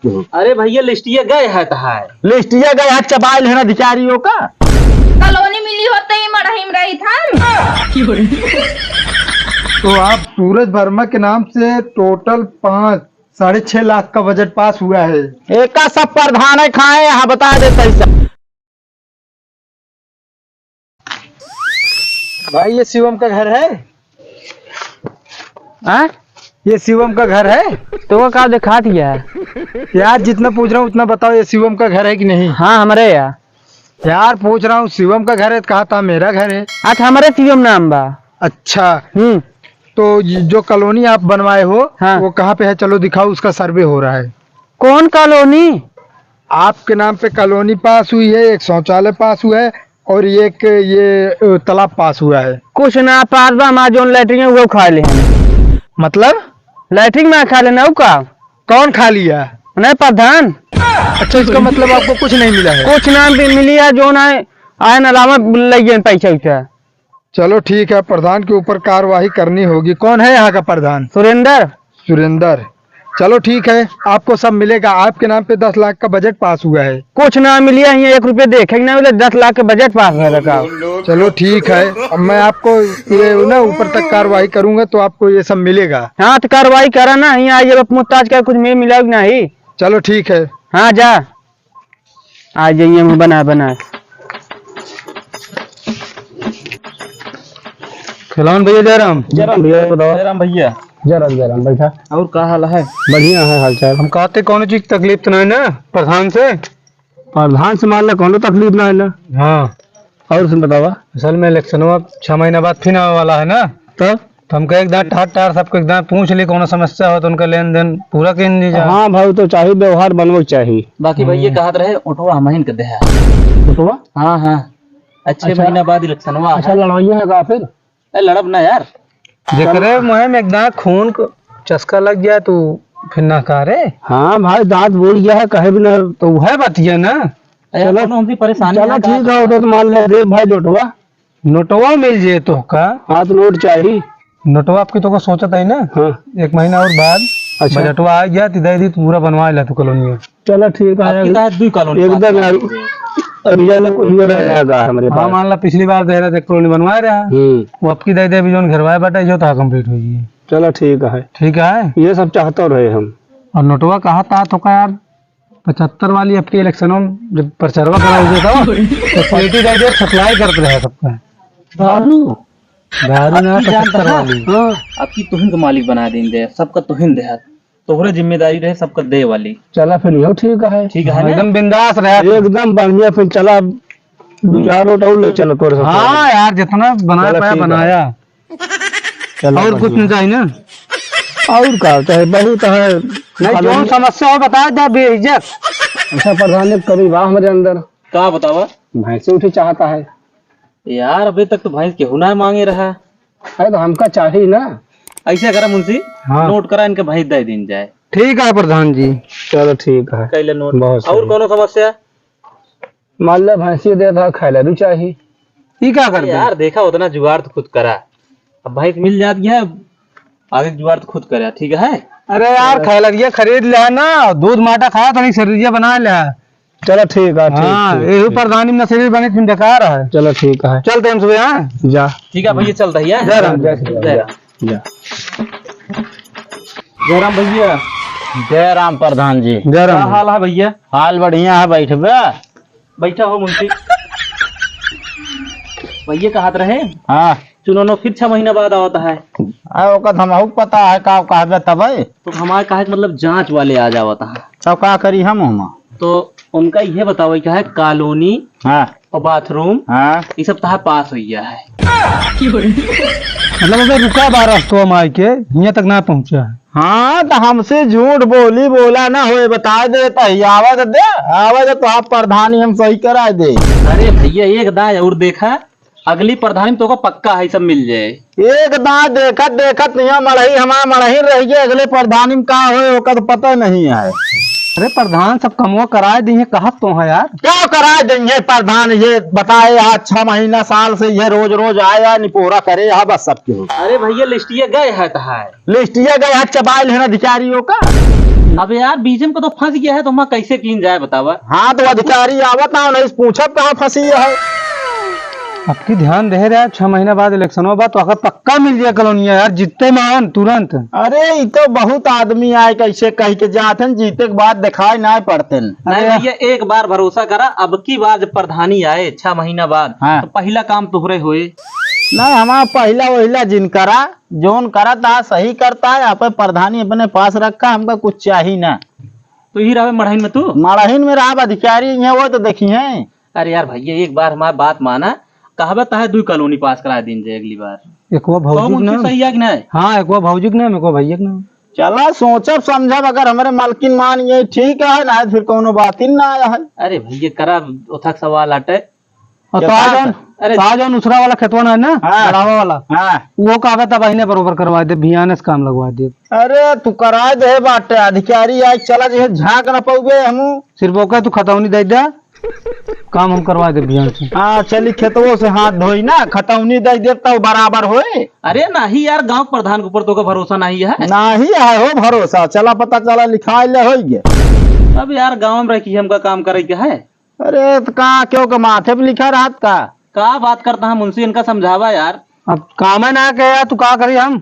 सबके हो। अरे भैया लिस्टिया गए है तहार। लिस्टिया गए है चबाइल है ना अधिकारियों का। कॉलोनी मिली होते ही मरहिम रही था। तो आप सूरज वर्मा के नाम से टोटल 5-6.5 लाख का बजट पास हुआ है। एक का सब प्रधान है खाए यहाँ बता दे पैसा। भाई ये शिवम का घर है। हाँ? ये शिवम का घर है। तो वो का दिखा दिया है यार जितना पूछ रहा हूँ उतना बताओ, ये शिवम का घर है कि नहीं। हाँ हमारे यार पूछ रहा हूँ शिवम का घर है तो कहा था मेरा घर है। अच्छा हमारे सीएम नाम बा। अच्छा तो ये जो कॉलोनी आप बनवाए हो हाँ। वो कहाँ पे है, चलो दिखाओ, उसका सर्वे हो रहा है। कौन कॉलोनी? आपके नाम पे कॉलोनी पास हुई है, एक शौचालय पास हुआ है और एक ये तालाब पास हुआ है। कुछ ना पास बा, हमारा जो लैट्रिन है वो खा ले। मतलब लैट्रिन में खा लेना का। कौन खा लिया? नहीं प्रधान। अच्छा इसका मतलब आपको कुछ नहीं मिला है। कुछ नाम भी मिली है जो ना आए ना अलावा लगे पैसा उठा। चलो ठीक है, प्रधान के ऊपर कार्रवाई करनी होगी। कौन है यहाँ का प्रधान? सुरेंद्र। सुरेंद्र। चलो ठीक है, आपको सब मिलेगा। आपके नाम पे 10 लाख का बजट पास हुआ है। कुछ ना मिलिया, यहाँ 1 रुपये देखे ना मिले, 10 लाख के बजट पास में रखा। चलो ठीक है, अब मैं आपको ये ना ऊपर तक कार्रवाई करूंगा तो आपको ये सब मिलेगा। हाँ तो कार्रवाई करा ना, यहाँ आइए मुहताज का कुछ में मिला नहीं। चलो ठीक है। हाँ जा आ जाइए, बना बना खिलौन भैया जयराम। जयराम भैया बताओ। जयराम भैया। जयराम बैठा। और क्या हाल है? बढ़िया है हालचाल। हम कहते कौन चीज तकलीफ तो नहीं ना प्रधान से? प्रधान से मान लो कौन तकलीफ ना है ना। हाँ और सुन बतावा। असल में इलेक्शन 6 महीना बाद फिर आने वाला है ना, तब तो हमको एक दांत ठाट टार सबको एक दांत पूछ ली कौन समस्या हो तो उनका लेन देन पूरा कर दीजिए। हाँ भाई तो चाहिए, व्यवहार बनवो चाहिए। बाकी भैया कहत रहे ऑटो हमहिन के दे। बतावा। हाँ हाँ अच्छे महीना बाद इलेक्शन हुआ। अच्छा लड़वाइया है का फिर? लड़ब ना यार। जेकरे मुहे में एक दांत खून को चस्का लग गया तो फिर ना करे। हाँ भाई दांत बोल गया है कहे भी ना, तो वह बतिया ना। चलो हमसे परेशानी चलो ठीक है, तो मान ले दे भाई नोटवा। नोटवा मिल जाए तो का। हाँ तो नोट चाहिए। नोटवा आपकी तो को सोचत है ना। हाँ 1 महीना और बाद अच्छा बजटवा आ गया तो दे दी तो पूरा बनवा ला तो कॉलोनी में। चलो ठीक है एकदम यार, अभियान को ये रहेगा हमारे हाँ पास। मान ला पिछली बार दे रहा था कॉलोनी बनवा रहा, वो आपकी दे दे अभी जो घरवाए बटा जो था कंप्लीट हो गई। चलो ठीक है, ठीक है। ये सब चाहते रहे हम। और नोटवा कहा था तो का यार 75 वाली आपकी इलेक्शनों में जब प्रचारवा करा देता तो पेटी दे दे सप्लाई करते रहे सबका। दारू ना 75 वाली। हाँ आपकी तुहिन का मालिक बना देंगे, सबका तुहिन दे, तोहरे जिम्मेदारी रहे सबका दे वाली। चला फिर यो ठीक है। ठीक है ना? एकदम बिंदास रहे। एकदम बढ़िया, फिर चला 2-4 रोट और ले चलो तोरे साथ। हाँ यार जितना बना चलो पाया ठीक है। बनाया। चलो और कुछ नहीं चाहिए ना। और का चाहे बहुत है। नहीं जो समस्या हो बता दे बेइज्जत। अच्छा प्रधान ने कभी वाह हमारे अंदर क्या बतावा भैंसे उठी चाहता है। यार? अभी तक तो भैंस केहू ना मांगे रहा। अरे तो हमका चाहिए ना। ऐसे करा मुंशी, हाँ। नोट करा इनके भैंस दे दिन जाए। ठीक है प्रधान जी। चलो ठीक है। कैले नोट। बहुत और कोनो समस्या? मान लो भैंसी दे था, खाए भी चाहिए। ये क्या करते हैं? यार देखा उतना जुगाड़ तो खुद करा, अब भैंस मिल जाती है आगे जुगाड़ तो खुद करा। ठीक है। अरे यार खैलरिया खरीद लिया ना, दूध माटा खाया तो नहीं शरीरिया बना लिया। चलो ठीक है। हाँ ठीक यही प्रधानी में शरीर बने फिर बेकार है। चलो ठीक है। चलते हम सुबह। हाँ जा ठीक है भैया, चल रही है। जयराम जा। जयराम भैया। जयराम प्रधान जी। क्या जयराम। हाल है भैया? हाल बढ़िया है, बैठबे। बैठा हो मुंशी। भैया कहत रहे हाँ चुनाव फिर 6 महीना बाद आता है, ओकर हमहू पता है का कहबे तबे तो हमारे कहा मतलब जांच वाले आ जावता है, तब का करी हम हुमा। तो उनका ये बताओ क्या है कॉलोनी हाँ और बाथरूम हाँ ये सब तहा पास हो गया है। मतलब अगर रुका बारह तो हम आए के यहाँ तक ना पहुँचा है। हाँ तो हमसे झूठ बोला ना होए, बता दे आवाज तो आप प्रधानी हम सही करा दे। अरे भैया एक दाय और देखा, अगली प्रधानी में तो को पक्का है सब मिल जाए। एक दांत देखत नहीं मड़ही हमारा मड़ही रह गए, अगले प्रधानी में का होए ओकर तो पता नहीं है। अरे प्रधान सब कमवा कराए दी है, कहा तो है यार। क्या करा देंगे प्रधान, ये बताए आज 6 महीना साल से ये रोज रोज आया निपोरा करे यहाँ बस सबके। अरे भैया लिस्टिया गए है तहा लिस्टिया गए चबाइल है ना अधिकारियों का। अब यार बीजम को तो फंस गया है, तो वहाँ कैसे कीन जाए बतावा। हाँ तो अधिकारी आवत ना नहीं पूछब कहाँ फंसी है। आपकी ध्यान रहे यार, 6 महीना बाद इलेक्शनों बाद तो अगर पक्का मिल जाए कॉलोनिया यार, जीतते मान तुरंत। अरे ये तो बहुत आदमी आए कैसे कह के जाते जीते के बाद दिखाई ना पड़ते। नहीं भैया एक बार भरोसा करा, अब की बार जब प्रधानी आए 6 महीना बाद, हाँ। तो पहला काम तुहरे हुए। नहीं हमारा पहला वहीला जिन करा जोन करा था सही करता है। आप प्रधानी अपने पास रखा, हमका कुछ चाहिए ना। तो ही रहे मढ़ाइन में तू। मड़ाहीन में रहा अधिकारी है वो तो देखी है। अरे यार भैया एक बार हमारी बात माना, कहावत है 2 कॉलोनी पास करा दिन जे अगली बार। एक वो भौजी मुझसे ना, सही है कि नहीं? हाँ एक वो भौजी ना, मेरे को भैया ना। चला सोचब समझब, अगर हमारे मालकिन मान ये ठीक है ना फिर कोनो बात ही ना आया है। अरे भैया करा उथक सवाल हटे। और तो क्या आज बात है? अरे आज दूसरा वाला खेतवा ना है ना, हाँ। बढ़ावा वाला, हाँ वो कागज अब ने बरोबर करवा दे, भियाने से काम लगवा दे। अरे तू करा दे बाटे, अधिकारी आज चला जे झाँक न पौगे हमू। सिर्फ ओके तू खतौनी दे दे, काम हम करवा दे भियान से। हाँ चली खेतवो से हाथ धोई ना, खतौनी दे दे तो बराबर होए। अरे नहीं यार, गांव प्रधान के ऊपर तो का भरोसा नहीं है। नहीं है हो भरोसा, चला पता चला लिखाई ले हो गया। अब यार गांव में रह के हमका काम करे के है। अरे तो कहाँ क्यों के माथे पे लिखा रहत का बात करता है मुंशी, इनका समझावा यार। अब काम है ना क्या, तू का करी हम।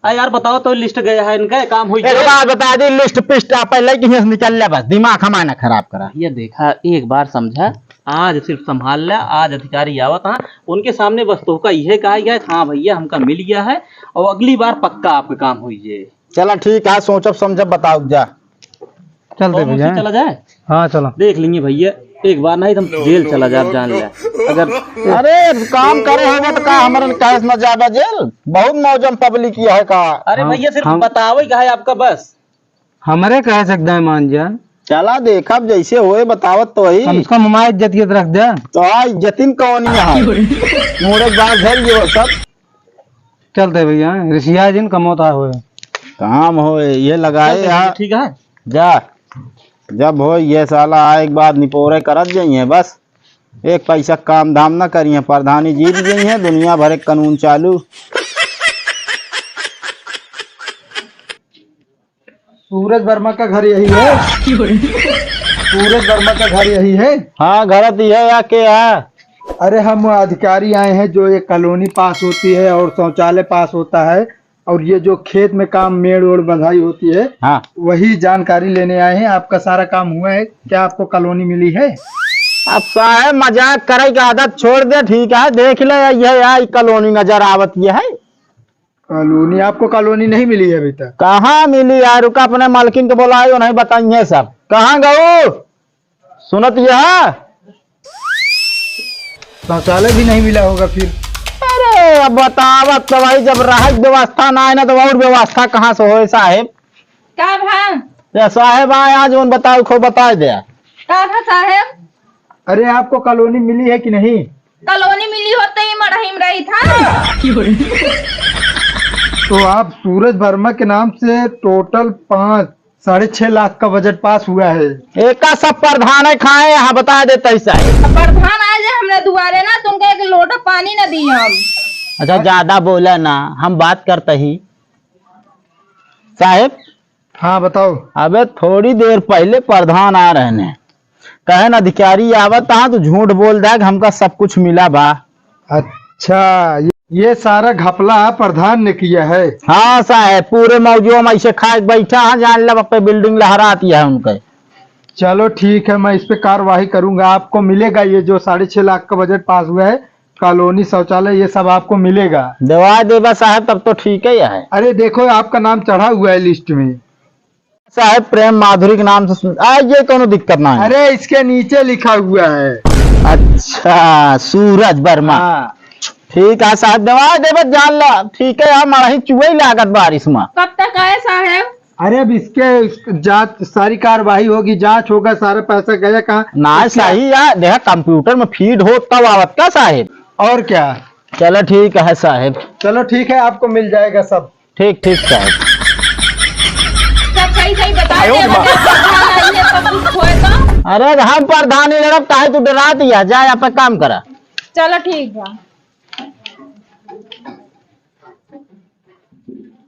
यार बताओ तो लिस्ट गया है इनका, काम हुई एक बात बता दी, लिस्ट पिस्ट पहले की निकल ले, बस दिमाग हमारा खराब करा। ये देखा एक बार समझा, आज सिर्फ संभाल ले। आज अधिकारी आवत हाँ, उनके सामने बस तो का यह कहा गया हाँ भैया हमका मिल गया है, और अगली बार पक्का आपका काम हुई जे। चला ठीक है, सोचब समझब बताओ जा। चल दे भैया, चला जाए। हाँ चलो देख लेंगे भैया, एक बार नहीं तुम जेल चला जा, जान ले अगर। अरे काम करे होगा तो का हमारे कैस न जाबे जेल, बहुत मौजम पब्लिक है का। अरे भैया सिर्फ हम- बतावे का है आपका बस। हमारे कह सकता है मान जा, चला देखा जैसे होए बतावत तो हम ही। उसका मुमाय इज्जत की रख दे। तो आज जतिन कौन है मोड़े बार घर ये सब चलते भैया, ऋषिया जिन कमोता हुए काम होए ये लगाए यहाँ ठीक है। जा। जब हो ये साला आए के बाद निपोरे करत जाइए, बस एक पैसा काम धाम न करिए। प्रधानी जीत गई है, दुनिया भर के कानून चालू। सूरज वर्मा का घर यही है। सूरज वर्मा का घर यही है। हाँ घर है या के है। अरे हम अधिकारी आए हैं, जो ये कॉलोनी पास होती है और शौचालय पास होता है, और ये जो खेत में काम मेड़ ओड़ बंधाई होती है, हाँ वही जानकारी लेने आए हैं। आपका सारा काम हुआ है क्या? आपको कॉलोनी मिली है? अब साहब मजाक करे की आदत छोड़ दे, ठीक है देख ले ये यार कॉलोनी नजर आवत ये है। कॉलोनी आपको कॉलोनी नहीं मिली है अभी तक? कहाँ मिली यार, रुका अपने मालकिन को बोलाए नहीं बताइए सब। कहाँ गऊ सुनत यह शौचालय भी नहीं मिला होगा फिर? अरे अब बतावत तो भाई, जब राहत व्यवस्था ना है ना तो और व्यवस्था कहाँ से हो साहेब। का भान या साहेब आए आज उन बताओ खो बता दे। का था साहेब? अरे आपको कॉलोनी मिली है कि नहीं? कॉलोनी मिली होते ही मढ़ाई में रही था। तो आप सूरज वर्मा के नाम से टोटल 5-6.5 लाख का बजट पास हुआ है। एक का सब प्रधान खाए यहाँ बता देते ऐसा है। प्रधान आ जाए हमने दुआरे ना, तुमको एक लोटा पानी न दी हम। अच्छा ज्यादा बोला ना, हम बात करते ही साहेब। हाँ बताओ। अबे थोड़ी देर पहले प्रधान आ रहे हैं, कहे न अधिकारी आवत हाँ तो झूठ बोल दे कि हमका सब कुछ मिला बा। अच्छा ये सारा घपला प्रधान ने किया है? हाँ साहेब पूरे मौजूद में ऐसे खाए बैठा हाँ, जान लब पे बिल्डिंग लहराती है उनके। चलो ठीक है, मैं इस पे कार्रवाई करूंगा। आपको मिलेगा ये जो 6.5 लाख का बजट पास हुआ है, कॉलोनी शौचालय ये सब आपको मिलेगा। दवा देवा साहब तब तो ठीक है। अरे देखो आपका नाम चढ़ा हुआ है लिस्ट में साहब, प्रेम माधुरी के नाम से ये कोनो दिक्कत ना है। अरे इसके नीचे लिखा हुआ है। अच्छा सूरज वर्मा, हाँ। ठीक है साहब दवा देवे जान ला, ठीक है हम ही चुहे लागत बारिश में। कब तक आए साहेब? अरे अब इसके जांच सारी कार्रवाई होगी, जांच होगा, सारा पैसा गया कहाँ? ना सही यार देखा कंप्यूटर में फीड हो तब आवत का साहेब। और क्या? चलो ठीक है साहेब। चलो ठीक है, आपको मिल जाएगा सब। ठीक ठीक साहब। सब सही सही बता दे, सब कुछ होए तो। अरे हम प्रधानी लड़ब काहे तू डरा दिया, जाए आप काम करा। चलो ठीक है।